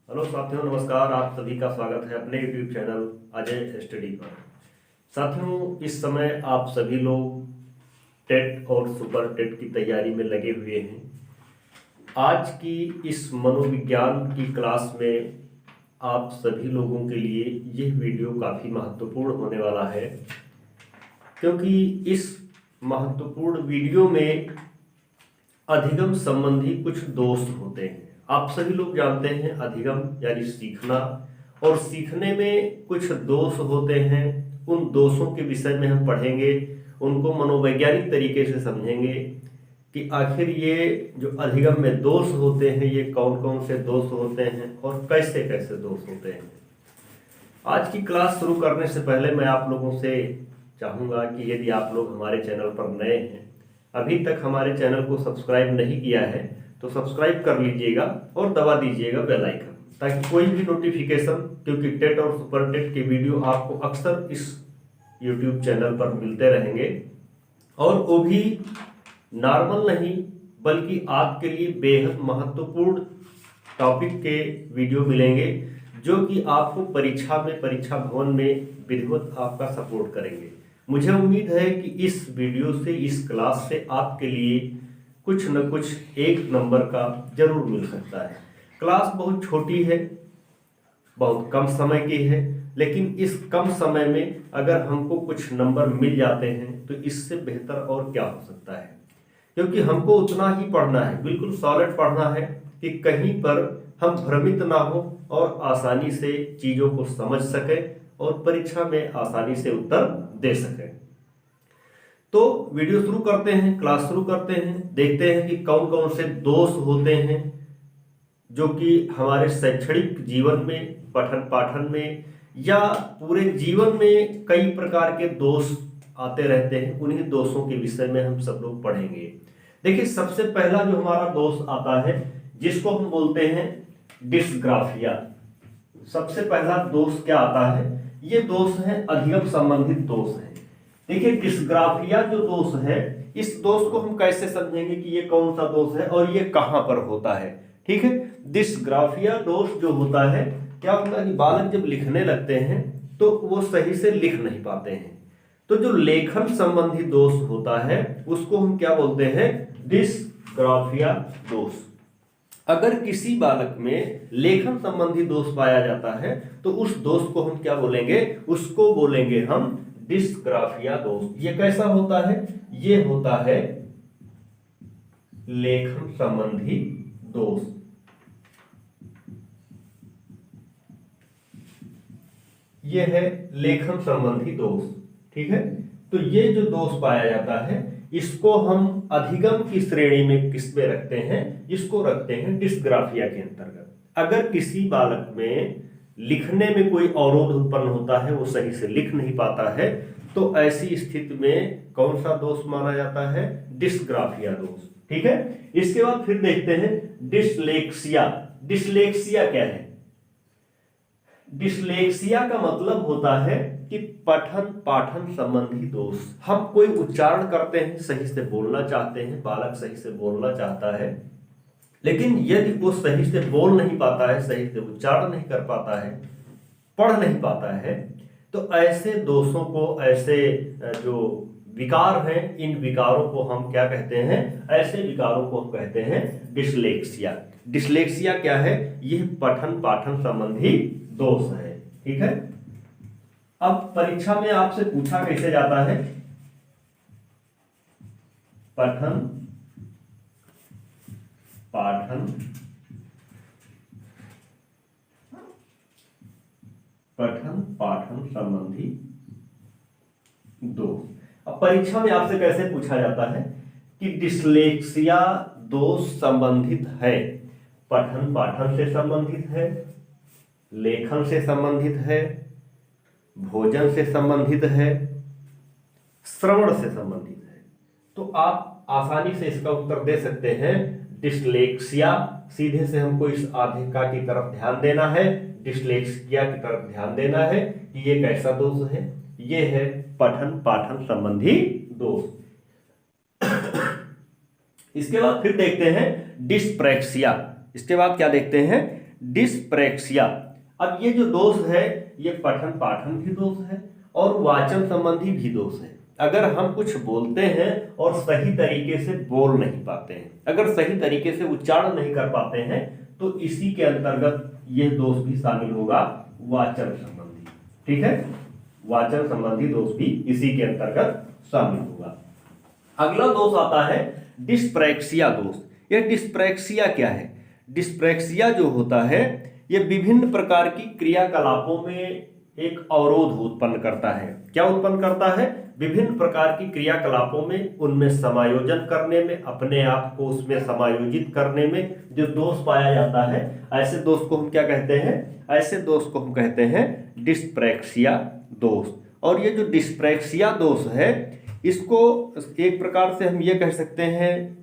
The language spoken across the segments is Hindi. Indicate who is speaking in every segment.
Speaker 1: हेलो साथियों, नमस्कार। आप सभी का स्वागत है अपने यूट्यूब चैनल अजय स्टडी पर। साथियों, इस समय आप सभी लोग टेट और सुपर टेट की तैयारी में लगे हुए हैं। आज की इस मनोविज्ञान की क्लास में आप सभी लोगों के लिए यह वीडियो काफ़ी महत्वपूर्ण होने वाला है, क्योंकि इस महत्वपूर्ण वीडियो में अधिगम संबंधी कुछ दोष होते हैं। आप सभी लोग जानते हैं अधिगम यानी सीखना, और सीखने में कुछ दोष होते हैं। उन दोषों के विषय में हम पढ़ेंगे, उनको मनोवैज्ञानिक तरीके से समझेंगे कि आखिर ये जो अधिगम में दोष होते हैं ये कौन कौन से दोष होते हैं और कैसे कैसे दोष होते हैं। आज की क्लास शुरू करने से पहले मैं आप लोगों से चाहूँगा कि यदि आप लोग हमारे चैनल पर नए हैं, अभी तक हमारे चैनल को सब्सक्राइब नहीं किया है, तो सब्सक्राइब कर लीजिएगा और दबा दीजिएगा बेल आइकन, ताकि कोई भी नोटिफिकेशन, क्योंकि टेट और सुपर टेट के वीडियो आपको अक्सर इस यूट्यूब चैनल पर मिलते रहेंगे, और वो भी नॉर्मल नहीं बल्कि आपके लिए बेहद महत्वपूर्ण टॉपिक के वीडियो मिलेंगे, जो कि आपको परीक्षा भवन में विधिवत आपका सपोर्ट करेंगे। मुझे उम्मीद है कि इस वीडियो से, इस क्लास से आपके लिए कुछ न कुछ एक नंबर का जरूर मिल सकता है। क्लास बहुत छोटी है, बहुत कम समय की है, लेकिन इस कम समय में अगर हमको कुछ नंबर मिल जाते हैं तो इससे बेहतर और क्या हो सकता है। क्योंकि हमको उतना ही पढ़ना है, बिल्कुल सॉलिड पढ़ना है कि कहीं पर हम भ्रमित ना हो और आसानी से चीज़ों को समझ सकें और परीक्षा में आसानी से उत्तर दे सकें। तो वीडियो शुरू करते हैं, क्लास शुरू करते हैं, देखते हैं कि कौन कौन से दोष होते हैं जो कि हमारे शैक्षणिक जीवन में, पठन पाठन में या पूरे जीवन में कई प्रकार के दोष आते रहते हैं। उन्हीं दोषों के विषय में हम सब लोग पढ़ेंगे। देखिए, सबसे पहला जो हमारा दोष आता है जिसको हम बोलते हैं डिस्ग्राफिया। सबसे पहला दोष क्या आता है? ये दोष है अधिगम संबंधित दोष है। देखिए, डिस्ग्राफिया जो दोष है, इस दोष को हम कैसे समझेंगे कि ये कौन सा दोष है और ये कहां पर होता है। ठीक है, डिस्ग्राफिया दोष जो होता है, क्या होता है कि बालक जब लिखने लगते हैं तो वो सही से लिख नहीं पाते हैं। तो जो लेखन संबंधी दोष होता है उसको हम क्या बोलते हैं? डिस्ग्राफिया दोष। अगर किसी बालक में लेखन संबंधी दोष पाया जाता है तो उस दोष को हम क्या बोलेंगे? उसको बोलेंगे हम डिस्ग्राफिया दोष। ये कैसा होता है? ये होता है लेखन संबंधी दोष। ये है लेखन संबंधी दोष। ठीक है, तो ये जो दोष पाया जाता है इसको हम अधिगम की श्रेणी में किस में रखते हैं? इसको रखते हैं डिस्ग्राफिया के अंतर्गत। अगर किसी बालक में लिखने में कोई अवरोध उत्पन्न होता है, वो सही से लिख नहीं पाता है, तो ऐसी स्थिति में कौन सा दोष माना जाता है? डिस्ग्राफिया दोष। ठीक है, इसके बाद फिर देखते हैं डिसलेक्सिया। डिसलेक्सिया क्या है? डिसलेक्सिया का मतलब होता है कि पठन पाठन संबंधी दोष। हम कोई उच्चारण करते हैं, सही से बोलना चाहते हैं, बालक सही से बोलना चाहता है, लेकिन यदि वो सही से बोल नहीं पाता है, सही से उच्चारण नहीं कर पाता है, पढ़ नहीं पाता है, तो ऐसे दोषों को, ऐसे जो विकार हैं, इन विकारों को हम क्या कहते हैं? ऐसे विकारों को हम कहते हैं डिसलेक्सिया। डिसलेक्सिया क्या है? यह पठन पाठन संबंधी दोष है। ठीक है, अब परीक्षा में आपसे पूछा कैसे जाता है? पठन पाठन संबंधी दोष। अब परीक्षा में आपसे कैसे पूछा जाता है कि डिसलेक्सिया दोष संबंधित है, पठन पाठन से संबंधित है, लेखन से संबंधित है, भोजन से संबंधित है, श्रवण से संबंधित है। तो आप आसानी से इसका उत्तर दे सकते हैं डिसलेक्सिया। सीधे से हमको इस आधिका की तरफ ध्यान देना है, डिसलेक्सिया की तरफ ध्यान देना है कि ये कैसा दोष है? ये है पठन पाठन संबंधी दोष। इसके बाद फिर देखते हैं डिस्प्रैक्सिया। इसके बाद क्या देखते हैं? डिस्प्रेक्सिया। अब ये जो दोष है ये पठन पाठन भी दोष है और वाचन संबंधी भी दोष है। अगर हम कुछ बोलते हैं और सही तरीके से बोल नहीं पाते हैं, अगर सही तरीके से उच्चारण नहीं कर पाते हैं, तो इसी के अंतर्गत यह दोष भी शामिल होगा, वाचन संबंधी। ठीक है, वाचन संबंधी दोष भी इसी के अंतर्गत शामिल होगा। अगला दोष आता है डिस्प्रेक्सिया दोष। यह डिस्प्रेक्सिया क्या है? डिस्प्रेक्सिया जो होता है ये विभिन्न प्रकार की क्रियाकलापों में एक अवरोध उत्पन्न करता है। क्या उत्पन्न करता है? विभिन्न प्रकार की क्रियाकलापों में उनमें समायोजन करने में, अपने आप को उसमें समायोजित करने में जो दोष पाया जाता है, ऐसे दोष को हम क्या कहते हैं? ऐसे दोष को हम कहते हैं डिस्प्रेक्सिया दोष। और ये जो डिस्प्रेक्सिया दोष है इसको एक प्रकार से हम ये कह सकते हैं,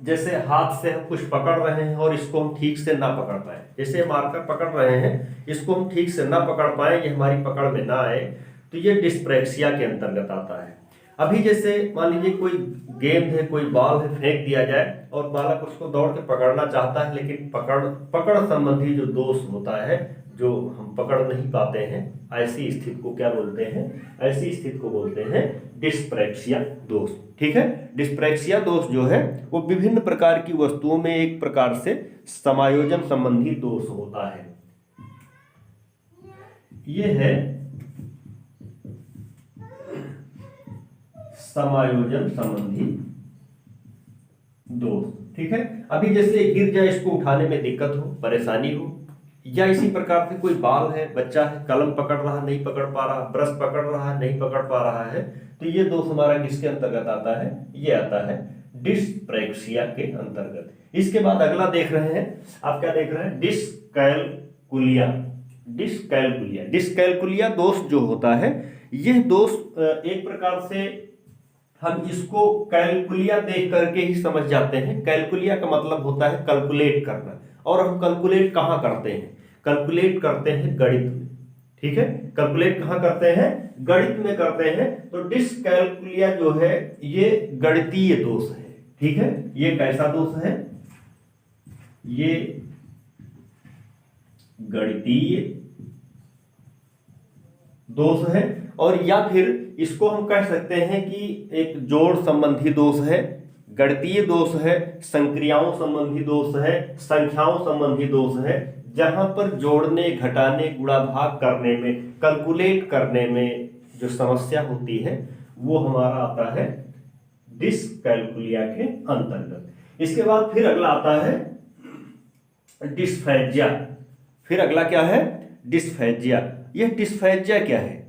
Speaker 1: जैसे हाथ से हम कुछ पकड़ रहे हैं और इसको हम ठीक से ना पकड़ पाए, जैसे मार्कर पकड़ रहे हैं, इसको हम ठीक से ना पकड़ पाए, ये हमारी पकड़ में ना आए, तो ये डिस्प्रेक्सिया के अंतर्गत आता है। अभी जैसे मान लीजिए कोई गेंद है, कोई बॉल है, फेंक दिया जाए और बालक उसको दौड़ के पकड़ना चाहता है, लेकिन पकड़ संबंधी जो दोष होता है, जो हम पकड़ नहीं पाते हैं, ऐसी स्थिति को क्या बोलते हैं? ऐसी स्थिति को बोलते हैं डिस्प्रेक्सिया दोष। ठीक है, डिस्प्रेक्सिया दोष जो है वो विभिन्न प्रकार की वस्तुओं में एक प्रकार से समायोजन संबंधी दोष होता है। ये है समायोजन संबंधी दोष। ठीक है, अभी जैसे गिर जाए, इसको उठाने में दिक्कत हो, परेशानी हो, या इसी प्रकार से कोई बाल है, बच्चा है, कलम पकड़ रहा नहीं पकड़ पा रहा, ब्रश पकड़ रहा है नहीं पकड़ पा रहा है, तो ये दोष हमारा किसके अंतर्गत आता है? ये आता है डिस्प्रेक्सिया के अंतर्गत। इसके बाद अगला देख रहे हैं, आप क्या देख रहे हैं? डिस्कैलकुलिया। डिस्कैलकुलिया, डिस्कैलकुलिया दोष जो होता है, यह दोष एक प्रकार से हम इसको कैलकुलिया देख करके ही समझ जाते हैं। कैलकुलिया का मतलब होता है कैलकुलेट करना, और हम कैलकुलेट कहाँ करते हैं? कैलकुलेट करते हैं गणित में। ठीक है, कैलकुलेट कहाँ करते हैं? गणित में करते हैं। तो डिस्कैलकुलिया जो है ये गणितीय दोष है। ठीक है, ये कैसा दोष है? ये गणितीय दोष है, और या फिर इसको हम कह सकते हैं कि एक जोड़ संबंधी दोष है, गणितीय दोष है, संक्रियाओं संबंधी दोष है, संख्याओं संबंधी दोष है। जहां पर जोड़ने, घटाने, गुणा भाग करने में, कैलकुलेट करने में जो समस्या होती है वो हमारा आता है डिस्कैलकुलिया के अंतर्गत। इसके बाद फिर अगला आता है डिस्फेजिया। फिर अगला क्या है? डिस्फेजिया। यह डिस्फेजिया क्या है?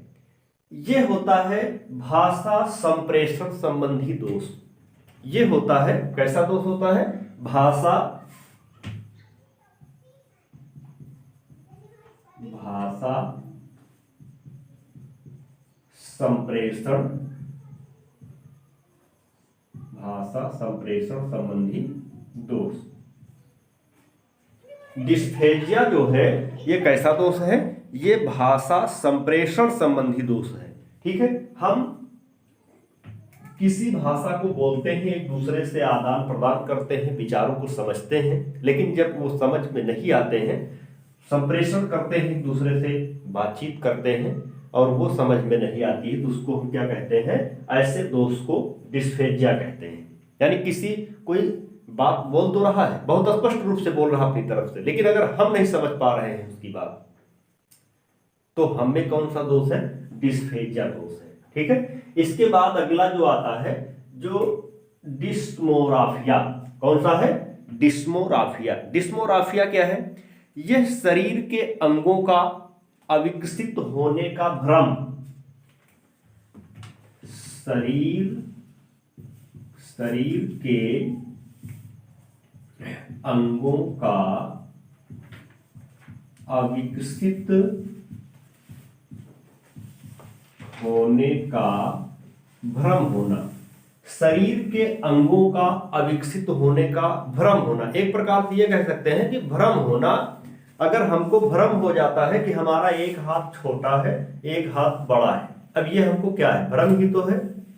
Speaker 1: यह होता है भाषा संप्रेषण संबंधी दोष। ये होता है, कैसा दोष होता है? भाषा संप्रेषण संबंधी दोष। डिस्फेजिया जो है ये कैसा दोष है? ये भाषा संप्रेषण संबंधी दोष है। ठीक है, हम किसी भाषा को बोलते हैं, एक दूसरे से आदान प्रदान करते हैं, विचारों को समझते हैं, लेकिन जब वो समझ में नहीं आते हैं, संप्रेषण करते हैं, एक दूसरे से बातचीत करते हैं और वो समझ में नहीं आती है, तो उसको हम क्या कहते हैं? ऐसे दोष को डिस्फेजिया कहते हैं। यानी किसी कोई बात बोल तो रहा है, बहुत स्पष्ट रूप से बोल रहा अपनी तरफ से, लेकिन अगर हम नहीं समझ पा रहे हैं उसकी बात, तो हमें कौन सा दोष है? डिस्फेजिया दोष है। ठीक है, इसके बाद अगला जो आता है जो डिस्मोराफिया। कौन सा है? डिस्मोराफिया। डिस्मोराफिया क्या है? यह शरीर के अंगों का अविकसित होने का भ्रम। शरीर के अंगों का अविकसित होने का भ्रम होना। शरीर के अंगों का अविकसित होने का भ्रम होना, एक प्रकार से ये कह सकते हैं कि भ्रम होना। अगर हमको भ्रम हो जाता है कि हमारा एक हाथ छोटा है, एक हाथ बड़ा है, अब ये हमको क्या है? भ्रम ही तो है।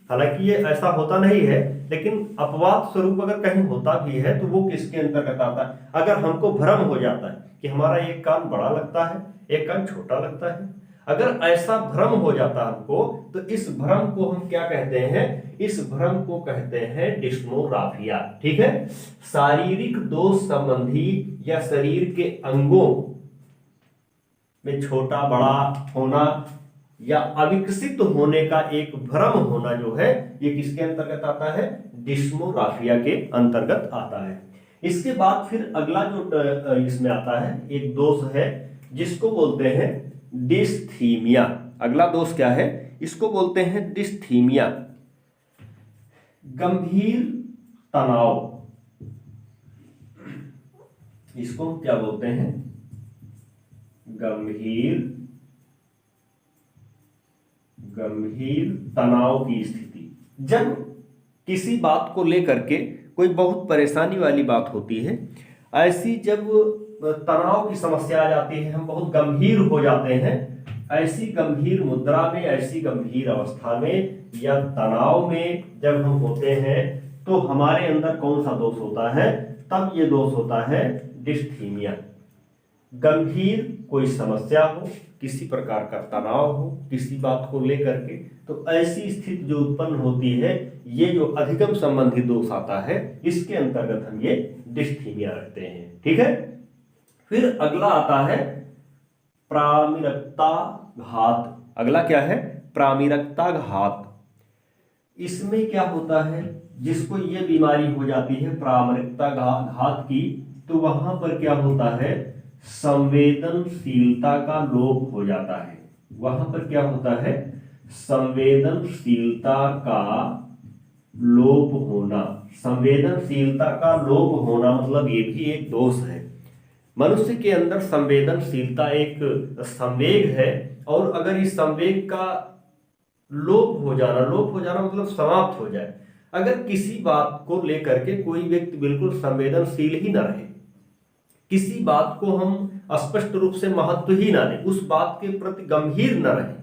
Speaker 1: हालांकि ये ऐसा होता नहीं है, लेकिन अपवाद स्वरूप अगर कहीं होता भी है तो वो किसके अंतर्गत आता है? अगर हमको भ्रम हो जाता है कि हमारा एक कान बड़ा लगता है, एक कान छोटा लगता है, अगर ऐसा भ्रम हो जाता हमको, तो इस भ्रम को हम क्या कहते हैं? इस भ्रम को कहते हैं डिस्मोराफिया। ठीक है, शारीरिक दोष संबंधी या शरीर के अंगों में छोटा बड़ा होना या अविकसित होने का एक भ्रम होना जो है, ये किसके अंतर्गत आता है? डिस्मोराफिया के अंतर्गत आता है। इसके बाद फिर अगला जो इसमें आता है एक दोष है जिसको बोलते हैं डिस्थीमिया। अगला दोष क्या है? इसको बोलते हैं डिस्थीमिया। गंभीर तनाव, इसको क्या बोलते हैं? गंभीर तनाव की स्थिति। जब किसी बात को लेकर के कोई बहुत परेशानी वाली बात होती है, ऐसी जब तनाव की समस्या आ जाती है, हम बहुत गंभीर हो जाते हैं, ऐसी गंभीर मुद्रा में, ऐसी गंभीर अवस्था में या तनाव में जब हम होते हैं, तो हमारे अंदर कौन सा दोष होता है? तब ये दोष होता है डिस्थीमिया। गंभीर कोई समस्या हो, किसी प्रकार का तनाव हो किसी बात को लेकर के, तो ऐसी स्थिति जो उत्पन्न होती है, ये जो अधिगम संबंधी दोष आता है, इसके अंतर्गत हम ये डिस्थीमिया रखते हैं। ठीक है, फिर अगला आता है प्रामिरकता घात। अगला क्या है? प्रामिरकता घात। इसमें क्या होता है? जिसको ये बीमारी हो जाती है प्रामिरकता घात की, तो वहां पर क्या होता है? संवेदनशीलता का लोप हो जाता है। वहां पर क्या होता है? संवेदनशीलता का लोप होना। संवेदनशीलता का लोप होना मतलब ये भी एक दोष है। मनुष्य के अंदर संवेदनशीलता एक संवेग है, और अगर इस संवेग का लोप हो जाना मतलब समाप्त हो जाए। अगर किसी बात को लेकर के कोई व्यक्ति बिल्कुल संवेदनशील ही न रहे, किसी बात को हम स्पष्ट रूप से महत्व ही ना दें, उस बात के प्रति गंभीर न रहे,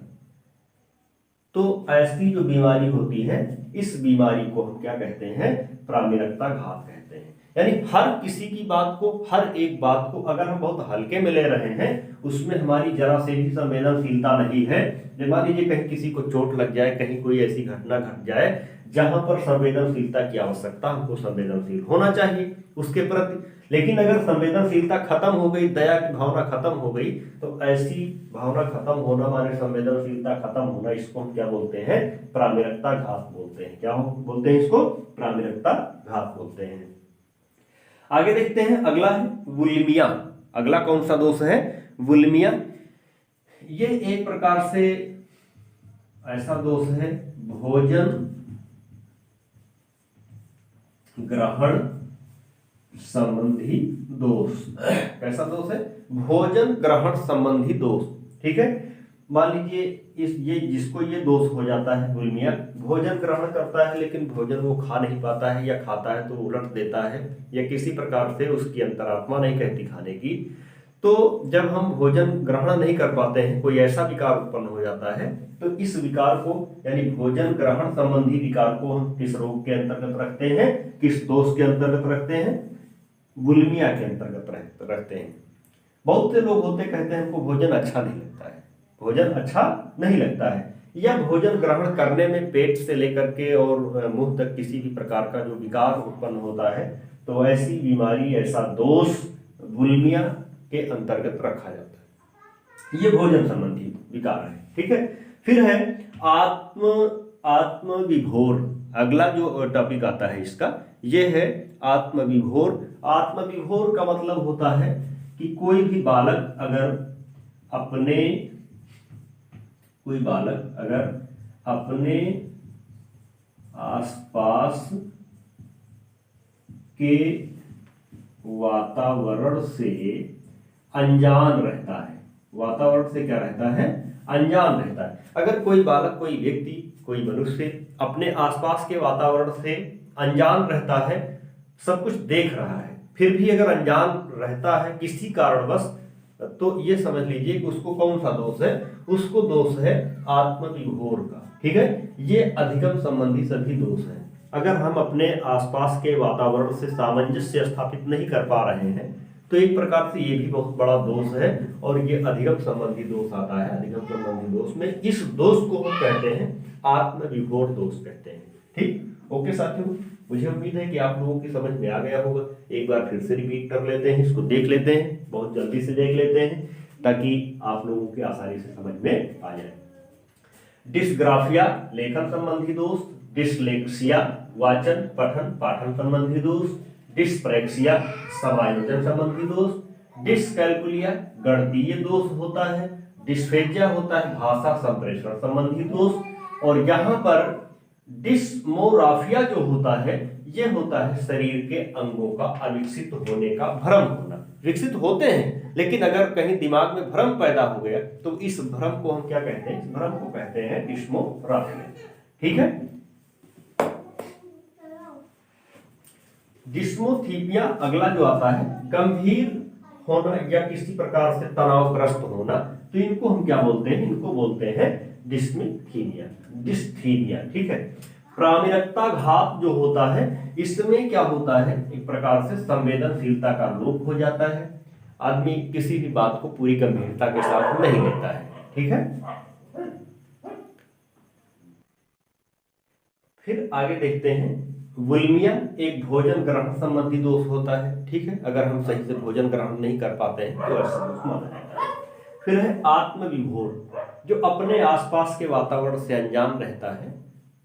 Speaker 1: तो ऐसी जो बीमारी होती है, इस बीमारी को हम क्या कहते हैं? प्रामिरकता घात कहते हैं। यानी हर किसी की बात को, हर एक बात को अगर हम बहुत हल्के में ले रहे हैं, उसमें हमारी जरा से भी संवेदनशीलता नहीं है। जब मान लीजिए कहीं किसी को चोट लग जाए, कहीं कोई ऐसी घटना घट जाए जहां पर संवेदनशीलता की आवश्यकता, हमको संवेदनशील होना चाहिए उसके प्रति। लेकिन अगर संवेदनशीलता खत्म हो गई, दया की भावना खत्म हो गई, तो ऐसी भावना खत्म होना माने संवेदनशीलता खत्म होना, इसको हम क्या बोलते हैं? प्रामिरकता घात बोलते हैं। क्या बोलते हैं इसको? प्रामिरकता घात बोलते हैं। आगे देखते हैं, अगला है वुलिमिया। अगला कौन सा दोष है? वुलिमिया। ये एक प्रकार से ऐसा दोष है, भोजन ग्रहण संबंधी दोष। कैसा दोष है? भोजन ग्रहण संबंधी दोष। ठीक है, मान लीजिए ये जिसको ये दोष हो जाता है बुलिमिया, भोजन ग्रहण करता है लेकिन भोजन वो खा नहीं पाता है, या खाता है तो उलट देता है, या किसी प्रकार से उसकी अंतरात्मा नहीं कहती खाने की। तो जब हम भोजन ग्रहण नहीं कर पाते हैं, कोई ऐसा विकार उत्पन्न हो जाता है, तो इस विकार को यानी भोजन ग्रहण संबंधी विकार को हम किस रोग के अंतर्गत रखते हैं? किस दोष के अंतर्गत रखते हैं? बुलिमिया के अंतर्गत रखते हैं। बहुत से लोग होते कहते हैं हमको भोजन अच्छा नहीं लगता है, भोजन अच्छा नहीं लगता है, या भोजन ग्रहण करने में पेट से लेकर के और मुंह तक किसी भी प्रकार का जो विकार उत्पन्न होता है, तो ऐसी बीमारी, ऐसा दोष बुलिमिया के अंतर्गत रखा जाता है। ये भोजन संबंधी विकार है। ठीक है, फिर है आत्मविभोर। अगला जो टॉपिक आता है इसका, ये है आत्मविभोर। आत्मविभोर का मतलब होता है कि कोई बालक अगर अपने आसपास के वातावरण से अनजान रहता है, वातावरण से क्या रहता है? अनजान रहता है। अगर कोई बालक, कोई व्यक्ति, कोई मनुष्य अपने आसपास के वातावरण से अनजान रहता है, सब कुछ देख रहा है, फिर भी अगर अनजान रहता है किसी कारणवश, तो ये समझ लीजिए कि उसको कौन सा दोष है? उसको दोष है आत्मविभोर का। ठीक है, ये अधिगम संबंधी सभी दोष हैं। अगर हम अपने आसपास के वातावरण से सामंजस्य स्थापित नहीं कर पा रहे हैं तो एक प्रकार से ये भी बहुत बड़ा दोष है, और ये अधिगम संबंधी दोष आता है। अधिगम संबंधी दोष में इस दोष को हम कहते हैं आत्मविभोर दोष कहते हैं। ठीक, ओके साथियों, मुझे उम्मीद है कि आप लोगों की समझ में आ गया होगा। एक बार फिर से रिपीट कर लेते हैं, इसको देख लेते हैं, बहुत जल्दी से देख लेते हैं ताकि आप लोगों की आसानी से समझ में आ जाए। डिस्ग्राफिया लेखन संबंधी दोष, डिसलेक्सिया वाचन पठन पाठन संबंधी दोष, डिस्प्रैक्सिया समायोजन संबंधी दोष, डिस्कैल्कुलिया गणितीय दोष होता है, डिस्फेजिया होता है भाषा संप्रेषण संबंधी दोष, और यहाँ पर डिस्मोराफिया जो होता है ये होता है शरीर के अंगों का अविकसित होने का भ्रम होना। विकसित होते हैं लेकिन अगर कहीं दिमाग में भ्रम पैदा हो गया तो इस भ्रम को हम क्या कहते हैं? इस भ्रम को कहते हैं डिस्मोराफिया। ठीक है, डिस्मोथीपिया अगला जो आता है गंभीर होना या किसी प्रकार से तनावग्रस्त होना, तो इनको हम क्या बोलते हैं? इनको बोलते हैं डिस्मीथीनिया, डिस्थीनिया। ठीक है, प्राणिकताघात जो होता है इसमें क्या होता है? एक प्रकार से संवेदनशीलता का लोप हो जाता है, आदमी किसी भी बात को पूरी गंभीरता के साथ नहीं लेता है। ठीक है, फिर आगे देखते हैं बुलिमिया एक भोजन ग्रहण संबंधी दोष होता है। ठीक है, अगर हम सही से भोजन ग्रहण नहीं कर पाते हैं तो ऐसा दोष माना जाता है। फिर है आत्मविभोर, जो अपने आसपास के वातावरण से अनजान रहता है,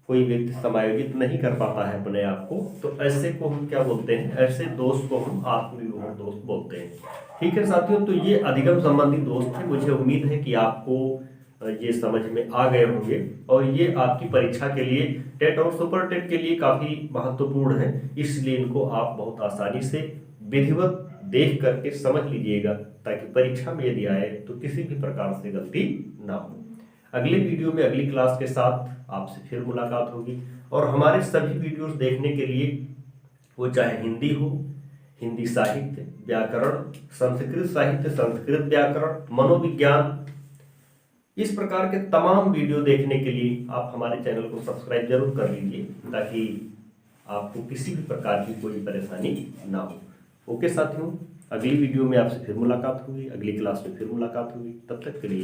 Speaker 1: कोई व्यक्ति समायोजित नहीं कर पाता है अपने आप को, तो ऐसे को हम क्या बोलते हैं? ऐसे दोष को हम आत्मविभोर दोष बोलते हैं। ठीक है साथियों, तो ये अधिगम संबंधी दोष थे। मुझे उम्मीद है कि आपको ये समझ में आ गए होंगे और ये आपकी परीक्षा के लिए, टेट और सुपर टेट के लिए काफी महत्वपूर्ण है, इसलिए इनको आप बहुत आसानी से विधिवत देख करके समझ लीजिएगा ताकि परीक्षा में यदि आए तो किसी भी प्रकार से गलती ना हो। अगले वीडियो में अगली क्लास के साथ आपसे फिर मुलाकात होगी, और हमारे सभी वीडियोस देखने के लिए, वो चाहे हिंदी हो, हिंदी साहित्य, व्याकरण, संस्कृत साहित्य, संस्कृत व्याकरण, मनोविज्ञान, इस प्रकार के तमाम वीडियो देखने के लिए आप हमारे चैनल को सब्सक्राइब जरूर कर लीजिए ताकि आपको किसी भी प्रकार की कोई परेशानी ना हो। ओके साथियों, अगली वीडियो में आपसे फिर मुलाकात होगी, अगली क्लास में फिर मुलाकात होगी। तब तक के लिए